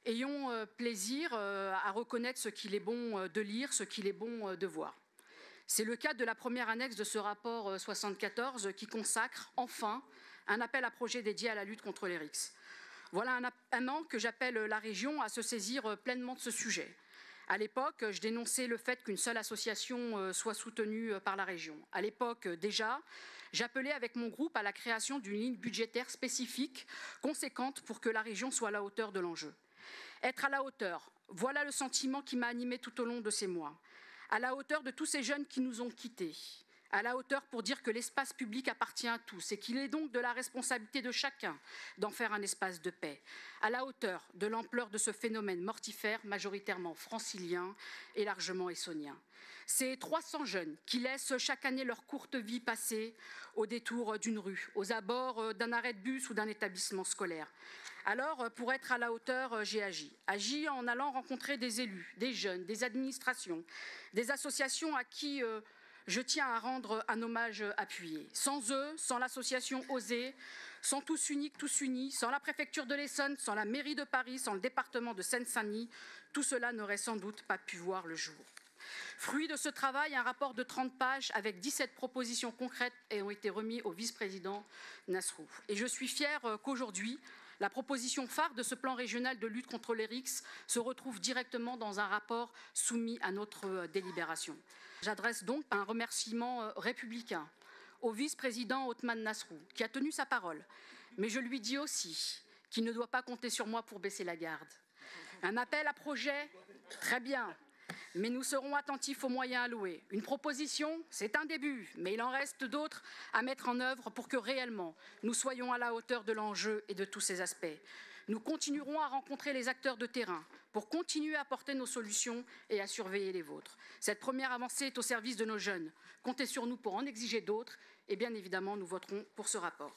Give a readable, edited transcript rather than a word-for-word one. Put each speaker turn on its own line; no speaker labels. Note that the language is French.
Ayons plaisir à reconnaître ce qu'il est bon de lire, ce qu'il est bon de voir. C'est le cas de la première annexe de ce rapport 74 qui consacre enfin un appel à projet dédié à la lutte contre les RICS. Voilà un an que j'appelle la région à se saisir pleinement de ce sujet. À l'époque, je dénonçais le fait qu'une seule association soit soutenue par la région. À l'époque, déjà, j'appelais avec mon groupe à la création d'une ligne budgétaire spécifique, conséquente, pour que la région soit à la hauteur de l'enjeu. Être à la hauteur, voilà le sentiment qui m'a animé tout au long de ces mois. À la hauteur de tous ces jeunes qui nous ont quittés. À la hauteur pour dire que l'espace public appartient à tous et qu'il est donc de la responsabilité de chacun d'en faire un espace de paix. À la hauteur de l'ampleur de ce phénomène mortifère, majoritairement francilien et largement essonien. Ces 300 jeunes qui laissent chaque année leur courte vie passer au détour d'une rue, aux abords d'un arrêt de bus ou d'un établissement scolaire. Alors, pour être à la hauteur, j'ai agi. Agi en allant rencontrer des élus, des jeunes, des administrations, des associations à qui je tiens à rendre un hommage appuyé. Sans eux, sans l'association Oser, sans Tous Uniques, Tous Unis, sans la préfecture de l'Essonne, sans la mairie de Paris, sans le département de Seine-Saint-Denis, tout cela n'aurait sans doute pas pu voir le jour. Fruit de ce travail, un rapport de 30 pages avec 17 propositions concrètes ont été remis au vice-président Nasrou. Et je suis fière qu'aujourd'hui, la proposition phare de ce plan régional de lutte contre les RICS se retrouve directement dans un rapport soumis à notre délibération. J'adresse donc un remerciement républicain au vice-président Othmane Nasrou, qui a tenu sa parole. Mais je lui dis aussi qu'il ne doit pas compter sur moi pour baisser la garde. Un appel à projet, très bien. Mais nous serons attentifs aux moyens alloués. Une proposition, c'est un début, mais il en reste d'autres à mettre en œuvre pour que réellement nous soyons à la hauteur de l'enjeu et de tous ces aspects. Nous continuerons à rencontrer les acteurs de terrain pour continuer à apporter nos solutions et à surveiller les vôtres. Cette première avancée est au service de nos jeunes. Comptez sur nous pour en exiger d'autres et bien évidemment, nous voterons pour ce rapport.